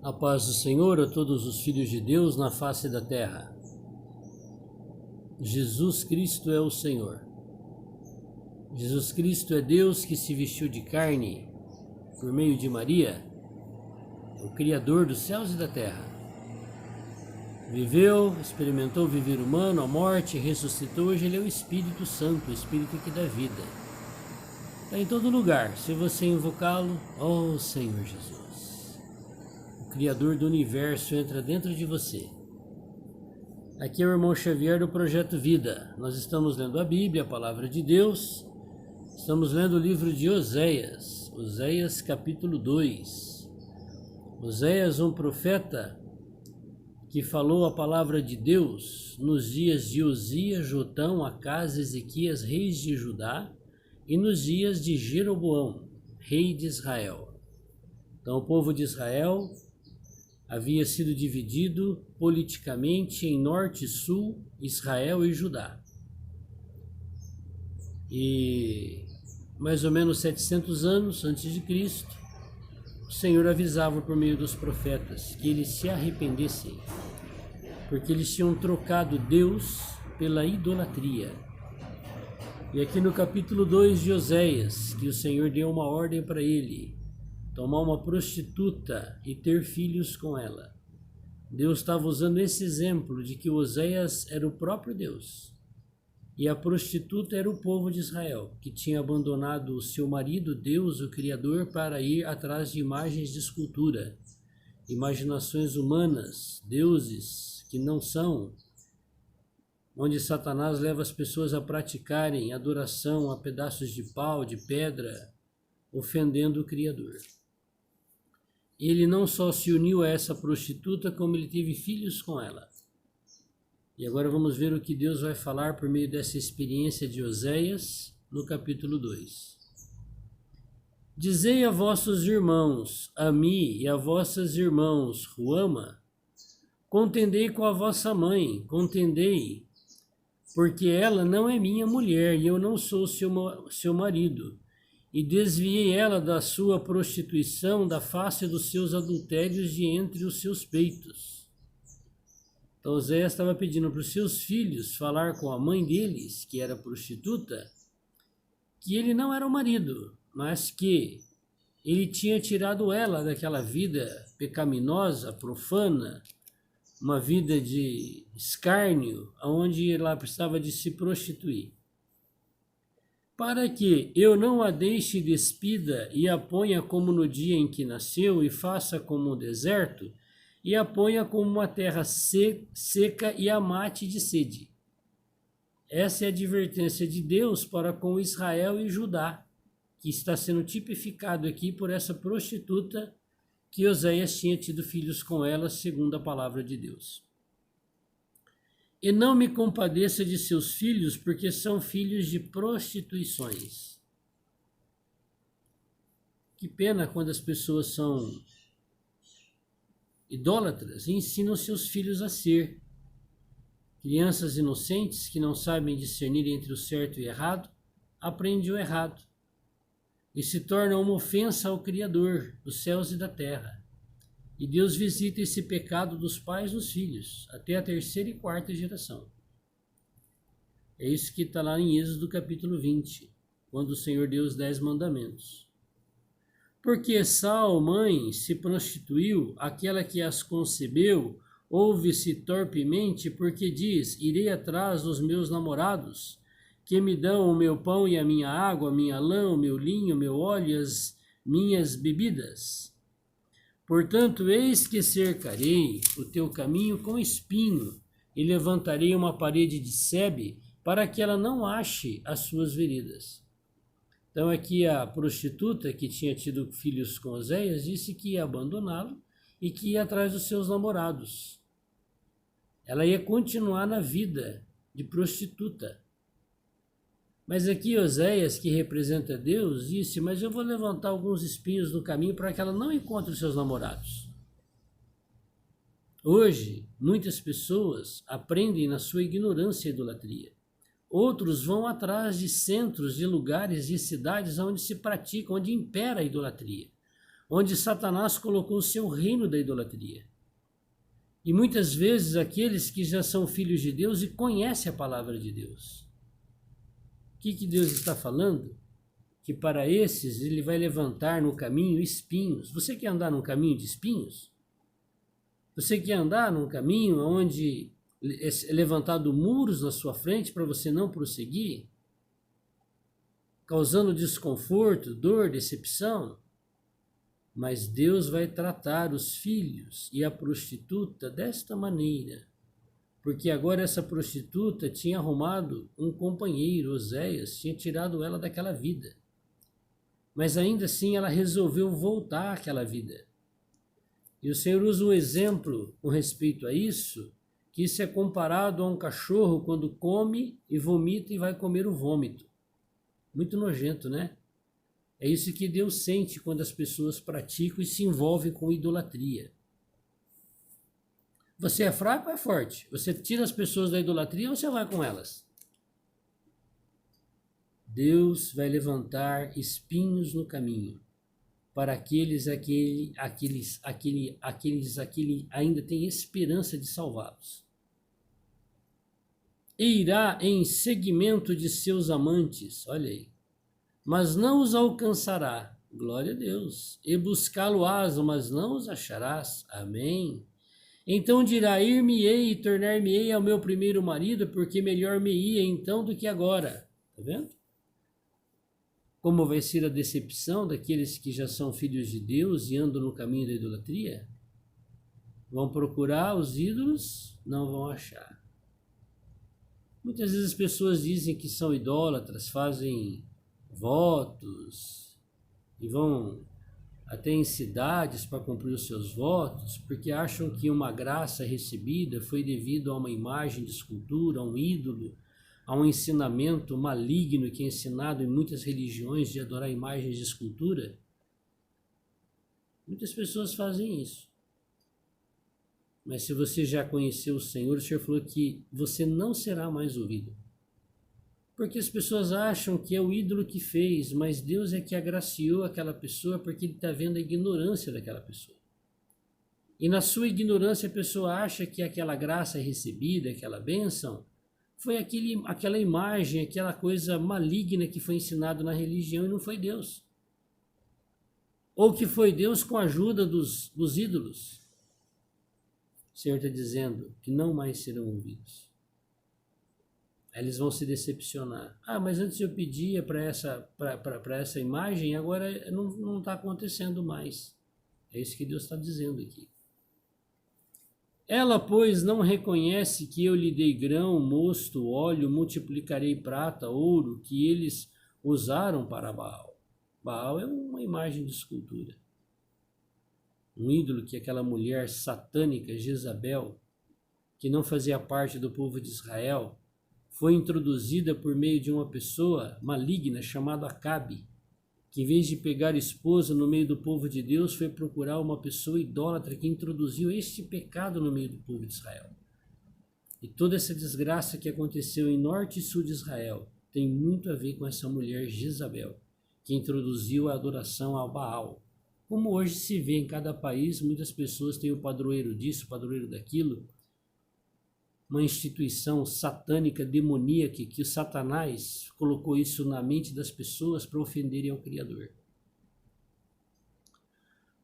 A paz do Senhor a todos os filhos de Deus na face da terra. Jesus Cristo é o Senhor. Jesus Cristo é Deus que se vestiu de carne por meio de Maria, o Criador dos céus e da terra. Viveu, experimentou viver humano, a morte, ressuscitou. Hoje Ele é o Espírito Santo, o Espírito que dá vida. Está em todo lugar, se você invocá-lo, ó Senhor Jesus. Criador do universo entra dentro de você. Aqui é o irmão Xavier do Projeto Vida. Nós estamos lendo a Bíblia, a Palavra de Deus. Estamos lendo o livro de Oséias, Oséias capítulo 2. Oséias, um profeta que falou a palavra de Deus nos dias de Osias, Jotão, Acás, Ezequias, reis de Judá, e nos dias de Jeroboão, rei de Israel. Então o povo de Israel havia sido dividido politicamente em norte e sul, Israel e Judá. E mais ou menos 700 anos antes de Cristo, o Senhor avisava por meio dos profetas que eles se arrependessem, porque eles tinham trocado Deus pela idolatria. E aqui no capítulo 2 de Oséias, que o Senhor deu uma ordem para ele, tomar uma prostituta e ter filhos com ela. Deus estava usando esse exemplo de que Oséias era o próprio Deus. E a prostituta era o povo de Israel, que tinha abandonado o seu marido, Deus, o Criador, para ir atrás de imagens de escultura, imaginações humanas, deuses que não são, onde Satanás leva as pessoas a praticarem adoração a pedaços de pau, de pedra, ofendendo o Criador. Ele não só se uniu a essa prostituta, como ele teve filhos com ela. E agora vamos ver o que Deus vai falar por meio dessa experiência de Oséias, no capítulo 2. Dizei a vossos irmãos, Ami, e a vossas irmãos, Ruama, contendei com a vossa mãe, contendei, porque ela não é minha mulher, e eu não sou seu marido. E desviei ela da sua prostituição, da face dos seus adultérios de entre os seus peitos. Então Oséias estava pedindo para os seus filhos falar com a mãe deles, que era prostituta, que ele não era o marido, mas que ele tinha tirado ela daquela vida pecaminosa, profana, uma vida de escárnio, onde ela precisava de se prostituir. Para que eu não a deixe despida e a ponha como no dia em que nasceu, e faça como um deserto, e a ponha como uma terra seca e a mate de sede. Essa é a advertência de Deus para com Israel e Judá, que está sendo tipificado aqui por essa prostituta que Oséias tinha tido filhos com ela, segundo a palavra de Deus. E não me compadeça de seus filhos, porque são filhos de prostituições. Que pena quando as pessoas são idólatras e ensinam seus filhos a ser. Crianças inocentes que não sabem discernir entre o certo e o errado, aprendem o errado. E se tornam uma ofensa ao Criador dos céus e da terra. E Deus visita esse pecado dos pais nos filhos, até a terceira e quarta geração. É isso que está lá em Êxodo capítulo 20, quando o Senhor deu os 10 mandamentos. Porque Esau, mãe, se prostituiu, aquela que as concebeu, ouve-se torpemente, porque diz, irei atrás dos meus namorados, que me dão o meu pão e a minha água, a minha lã, o meu linho, o meu óleo e as minhas bebidas. Portanto, eis que cercarei o teu caminho com espinho, e levantarei uma parede de sebe, para que ela não ache as suas veredas. Então aqui a prostituta, que tinha tido filhos com Oséias, disse que ia abandoná-lo e que ia atrás dos seus namorados. Ela ia continuar na vida de prostituta. Mas aqui Oséias, que representa Deus, disse, mas eu vou levantar alguns espinhos no caminho para que ela não encontre os seus namorados. Hoje, muitas pessoas aprendem na sua ignorância a idolatria. Outros vão atrás de centros, de lugares, de cidades onde se pratica, onde impera a idolatria. onde Satanás colocou o seu reino da idolatria. E muitas vezes aqueles que já são filhos de Deus e conhecem a palavra de Deus. O que Deus está falando? Que para esses ele vai levantar no caminho espinhos. Você quer andar num caminho de espinhos? Você quer andar num caminho onde é levantado muros na sua frente para você não prosseguir? Causando desconforto, dor, decepção? Mas Deus vai tratar os filhos e a prostituta desta maneira, porque agora essa prostituta tinha arrumado um companheiro, Oséias, tinha tirado ela daquela vida. Mas ainda assim ela resolveu voltar àquela vida. E o Senhor usa um exemplo com respeito a isso, que isso é comparado a um cachorro quando come e vomita e vai comer o vômito. Muito nojento, né? É isso que Deus sente quando as pessoas praticam e se envolvem com idolatria. Você é fraco ou é forte? Você tira as pessoas da idolatria ou você vai com elas? Deus vai levantar espinhos no caminho para aqueles que ainda têm esperança de salvá-los. E irá em seguimento de seus amantes, olha aí, mas não os alcançará, glória a Deus, e buscá-lo-ás, mas não os acharás, amém. Então dirá, ir-me-ei e tornar-me-ei ao meu primeiro marido, porque melhor me ia então do que agora, tá vendo? Como vai ser a decepção daqueles que já são filhos de Deus e andam no caminho da idolatria? Vão procurar os ídolos, não vão achar. Muitas vezes as pessoas dizem que são idólatras, fazem votos e vão até em cidades para cumprir os seus votos, porque acham que uma graça recebida foi devido a uma imagem de escultura, a um ídolo, a um ensinamento maligno que é ensinado em muitas religiões de adorar imagens de escultura. Muitas pessoas fazem isso. Mas se você já conheceu o Senhor falou que você não será mais ouvido. Porque as pessoas acham que é o ídolo que fez, mas Deus é que agraciou aquela pessoa porque Ele está vendo a ignorância daquela pessoa. E na sua ignorância a pessoa acha que aquela graça recebida, aquela bênção, foi aquela imagem, aquela coisa maligna que foi ensinado na religião e não foi Deus. Ou que foi Deus com a ajuda dos ídolos. O Senhor está dizendo que não mais serão ouvidos. Aí eles vão se decepcionar. Ah, mas antes eu pedia para essa imagem, agora não está acontecendo mais. É isso que Deus está dizendo aqui. Ela, pois, não reconhece que eu lhe dei grão, mosto, óleo, multiplicarei prata, ouro, que eles usaram para Baal. Baal é uma imagem de escultura. Um ídolo que aquela mulher satânica, Jezabel, que não fazia parte do povo de Israel, foi introduzida por meio de uma pessoa maligna chamada Acabe, que em vez de pegar esposa no meio do povo de Deus, foi procurar uma pessoa idólatra que introduziu este pecado no meio do povo de Israel. E toda essa desgraça que aconteceu em norte e sul de Israel tem muito a ver com essa mulher Jezabel, que introduziu a adoração ao Baal. Como hoje se vê em cada país, muitas pessoas têm o padroeiro disso, o padroeiro daquilo, uma instituição satânica, demoníaca, que o Satanás colocou isso na mente das pessoas para ofenderem ao Criador.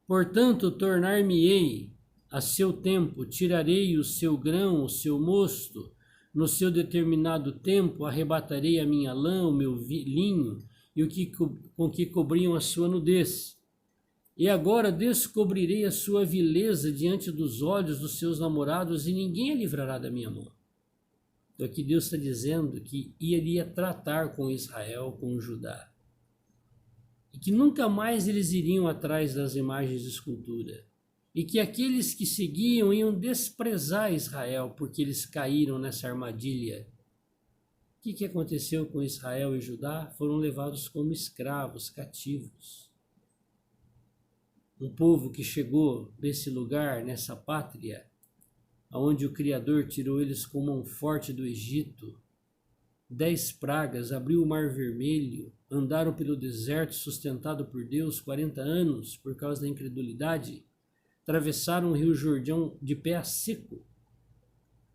Portanto, tornar-me-ei a seu tempo, tirarei o seu grão, o seu mosto, no seu determinado tempo arrebatarei a minha lã, o meu linho, e com que cobriam a sua nudez. E agora descobrirei a sua vileza diante dos olhos dos seus namorados e ninguém a livrará da minha mão. Então aqui Deus está dizendo que iria tratar com Israel, com Judá. E que nunca mais eles iriam atrás das imagens de escultura. E que aqueles que seguiam iam desprezar Israel porque eles caíram nessa armadilha. O que aconteceu com Israel e Judá? Foram levados como escravos, cativos. Um povo que chegou nesse lugar, nessa pátria, onde o Criador tirou eles com mão forte do Egito, 10 pragas, abriu o Mar Vermelho, andaram pelo deserto sustentado por Deus 40 anos por causa da incredulidade, atravessaram o Rio Jordão de pé a seco,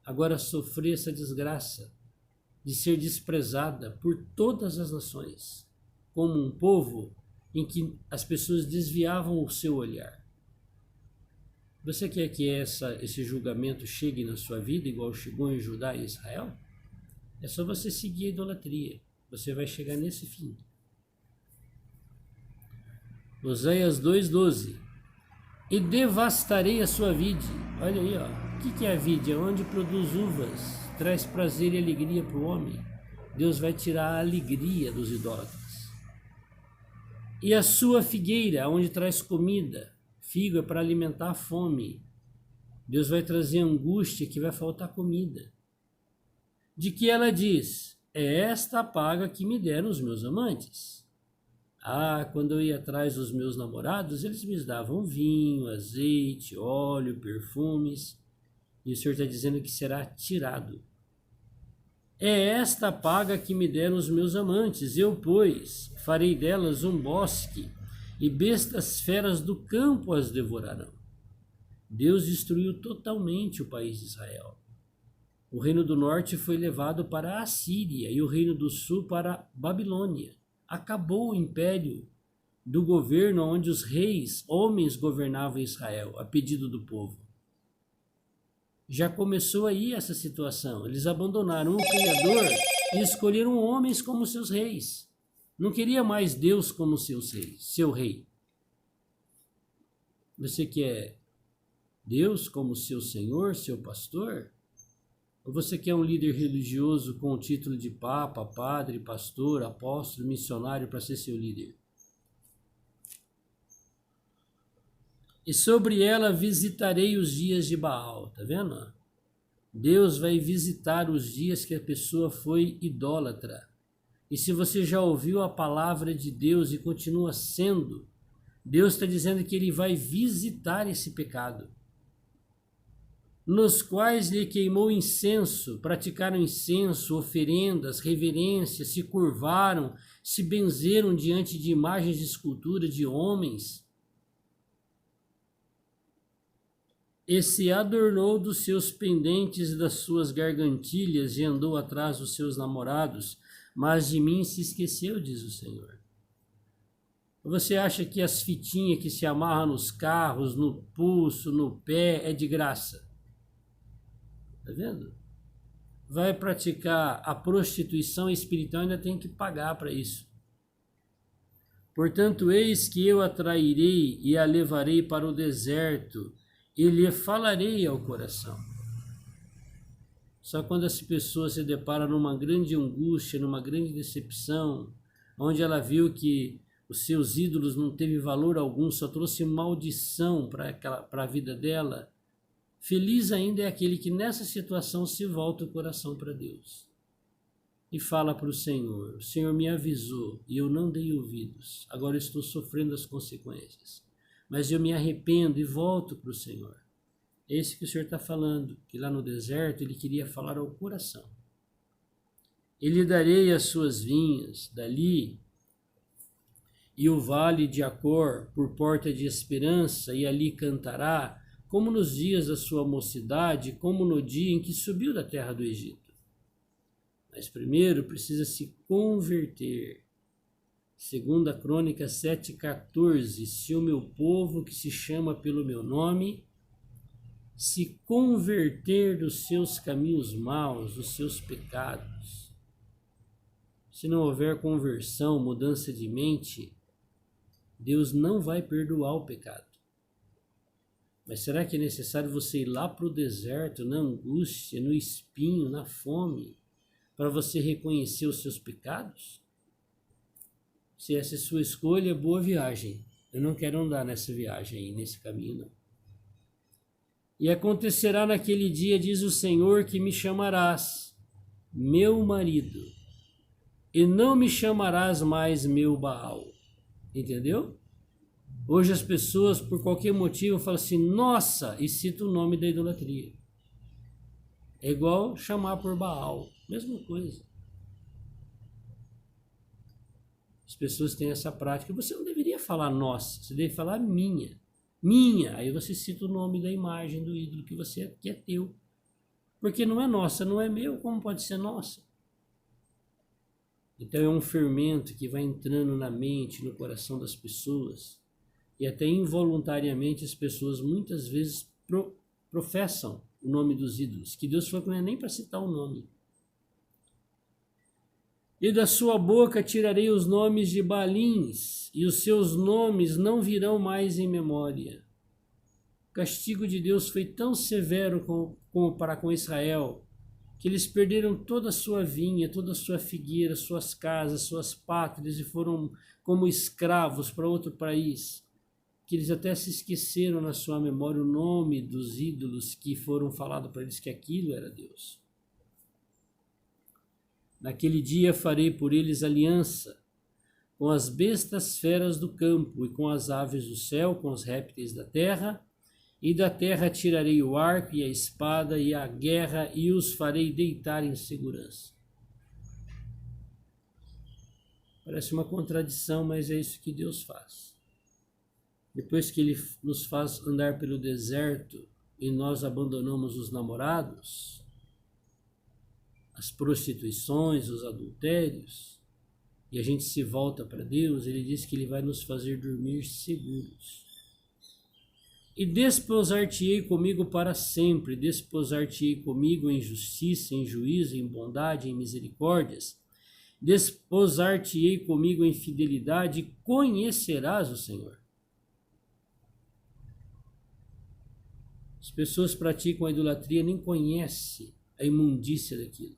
agora sofrer essa desgraça de ser desprezada por todas as nações, como um povo em que as pessoas desviavam o seu olhar. Você quer que esse julgamento chegue na sua vida igual chegou em Judá e Israel? É só você seguir a idolatria. Você vai chegar nesse fim. Oséias 2:12. E devastarei a sua vide. Olha aí, ó. O que é a vide? É onde produz uvas, traz prazer e alegria para o homem. Deus vai tirar a alegria dos idólatras. E a sua figueira, onde traz comida. Figo é para alimentar a fome. Deus vai trazer angústia, que vai faltar comida. De que ela diz: é esta a paga que me deram os meus amantes. Ah, quando eu ia atrás dos meus namorados, eles me davam vinho, azeite, óleo, perfumes. E o Senhor está dizendo que será tirado. É esta a paga que me deram os meus amantes. Eu, pois, farei delas um bosque, e bestas feras do campo as devorarão. Deus destruiu totalmente o país de Israel. O reino do norte foi levado para a Assíria e o reino do sul para a Babilônia. Acabou o império do governo onde os reis, homens, governavam Israel, a pedido do povo. Já começou aí essa situação. Eles abandonaram o Criador e escolheram homens como seus reis. Não queria mais Deus como seu rei. Você quer Deus como seu Senhor, seu pastor? Ou você quer um líder religioso com o título de papa, padre, pastor, apóstolo, missionário para ser seu líder? E sobre ela visitarei os dias de Baal, tá vendo? Deus vai visitar os dias que a pessoa foi idólatra. E se você já ouviu a palavra de Deus e continua sendo, Deus está dizendo que Ele vai visitar esse pecado. Nos quais lhe queimou incenso, praticaram incenso, oferendas, reverências, se curvaram, se benzeram diante de imagens de escultura de homens, e se adornou dos seus pendentes e das suas gargantilhas e andou atrás dos seus namorados, mas de mim se esqueceu, diz o Senhor. Você acha que as fitinhas que se amarram nos carros, no pulso, no pé, é de graça? Tá vendo? Vai praticar a prostituição espiritual, ainda tem que pagar para isso. Portanto, eis que eu a trairei e a levarei para o deserto e lhe falarei ao coração. Só quando essa pessoa se depara numa grande angústia, numa grande decepção, onde ela viu que os seus ídolos não teve valor algum, só trouxe maldição para a vida dela, feliz ainda é aquele que nessa situação se volta o coração para Deus e fala para o Senhor me avisou e eu não dei ouvidos, agora estou sofrendo as consequências, mas eu me arrependo e volto para o Senhor. É esse que o Senhor está falando, que lá no deserto Ele queria falar ao coração. E lhe darei as suas vinhas dali, e o vale de Acor por porta de esperança, e ali cantará, como nos dias da sua mocidade, como no dia em que subiu da terra do Egito. Mas primeiro precisa se converter. 2 Crônicas 7,14, se o meu povo que se chama pelo meu nome se converter dos seus caminhos maus, dos seus pecados. Se não houver conversão, mudança de mente, Deus não vai perdoar o pecado. Mas será que é necessário você ir lá para o deserto, na angústia, no espinho, na fome, para você reconhecer os seus pecados? Se essa é sua escolha, boa viagem. Eu não quero andar nessa viagem aí, nesse caminho, não. E acontecerá naquele dia, diz o Senhor, que me chamarás meu marido, e não me chamarás mais meu Baal. Entendeu? Hoje as pessoas, por qualquer motivo, falam assim, nossa, e cita o nome da idolatria. É igual chamar por Baal, mesma coisa. As pessoas têm essa prática. Você não deveria falar nossa, você deve falar minha. Minha. Aí você cita o nome da imagem do ídolo que é teu. Porque não é nossa, não é meu, como pode ser nossa? Então é um fermento que vai entrando na mente, no coração das pessoas. E até involuntariamente as pessoas muitas vezes professam o nome dos ídolos, que Deus falou que não é nem para citar o nome. E da sua boca tirarei os nomes de Baalins, e os seus nomes não virão mais em memória. O castigo de Deus foi tão severo para com Israel, que eles perderam toda a sua vinha, toda a sua figueira, suas casas, suas pátrias, e foram como escravos para outro país, que eles até se esqueceram na sua memória o nome dos ídolos que foram falados para eles que aquilo era Deus. Naquele dia farei por eles aliança com as bestas feras do campo e com as aves do céu, com os répteis da terra, e da terra tirarei o arco e a espada e a guerra e os farei deitar em segurança. Parece uma contradição, mas é isso que Deus faz. Depois que Ele nos faz andar pelo deserto e nós abandonamos os namorados, as prostituições, os adultérios, e a gente se volta para Deus, Ele diz que Ele vai nos fazer dormir seguros. E desposar-te-ei comigo para sempre, desposar-te-ei comigo em justiça, em juízo, em bondade, em misericórdias, desposar-te-ei comigo em fidelidade, e conhecerás o Senhor. As pessoas praticam a idolatria, nem conhecem a imundícia daquilo,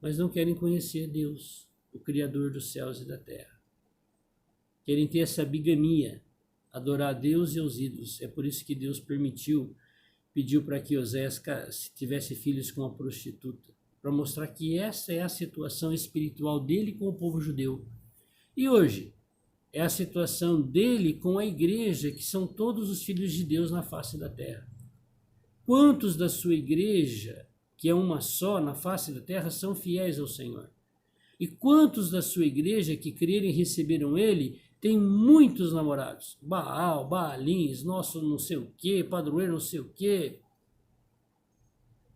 mas não querem conhecer Deus, o Criador dos céus e da terra. Querem ter essa bigamia, adorar a Deus e aos ídolos. É por isso que Deus pediu para que Oséias tivesse filhos com uma prostituta, para mostrar que essa é a situação espiritual dele com o povo judeu. E hoje é a situação dele com a igreja, que são todos os filhos de Deus na face da terra. Quantos da sua igreja, que é uma só na face da terra, são fiéis ao Senhor? E quantos da sua igreja que creram e receberam Ele, têm muitos namorados? Baal, Baalins, nosso não sei o quê, padroeiro não sei o quê.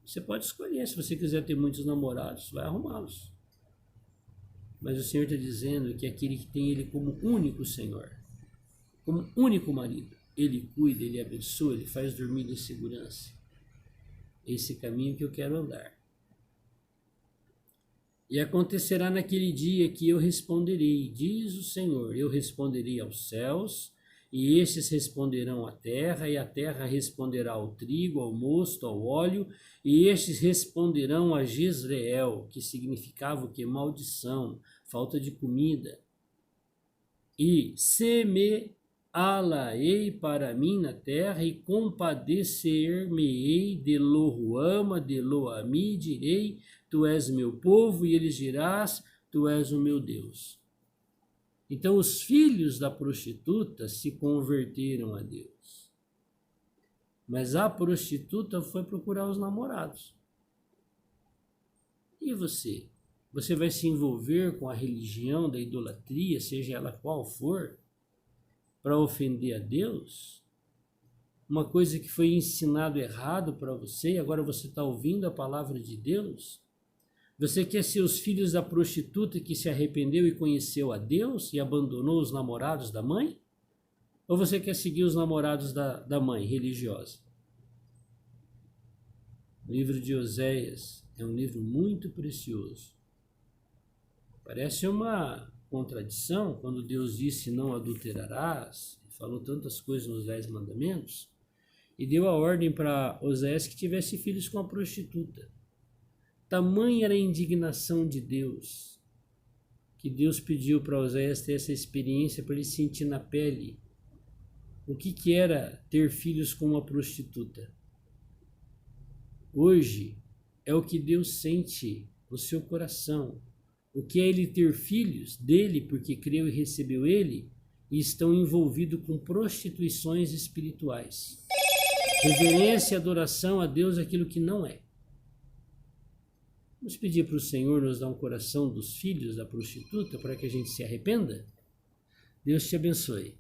Você pode escolher, se você quiser ter muitos namorados, vai arrumá-los. Mas o Senhor está dizendo que aquele que tem Ele como único Senhor, como único marido, Ele cuida, Ele abençoa, Ele faz dormir em segurança. Esse caminho que eu quero andar. E acontecerá naquele dia que eu responderei, diz o Senhor, eu responderei aos céus, e estes responderão à terra, e a terra responderá ao trigo, ao mosto, ao óleo, e estes responderão a Jezreel, que significava o que? Maldição, falta de comida. E semeá-la-ei para mim na terra, e compadecer-me-ei de Lo-ruama, de Lo-ami, direi, tu és meu povo, e eles dirás, tu és o meu Deus. Então os filhos da prostituta se converteram a Deus. Mas a prostituta foi procurar os namorados. E você? Você vai se envolver com a religião da idolatria, seja ela qual for, para ofender a Deus? Uma coisa que foi ensinado errado para você e agora você está ouvindo a palavra de Deus? Você quer ser os filhos da prostituta que se arrependeu e conheceu a Deus e abandonou os namorados da mãe? Ou você quer seguir os namorados da mãe religiosa? O livro de Oséias é um livro muito precioso. Parece uma contradição quando Deus disse não adulterarás, falou tantas coisas nos 10 mandamentos, e deu a ordem para Oséias que tivesse filhos com a prostituta. Tamanha era a indignação de Deus, que Deus pediu para Oséias ter essa experiência para ele sentir na pele o que era ter filhos com uma prostituta. Hoje é o que Deus sente no seu coração, o que é ele ter filhos dele porque creu e recebeu ele e estão envolvidos com prostituições espirituais. Reverência e adoração a Deus é aquilo que não é. Vamos pedir para o Senhor nos dar um coração dos filhos da prostituta para que a gente se arrependa? Deus te abençoe.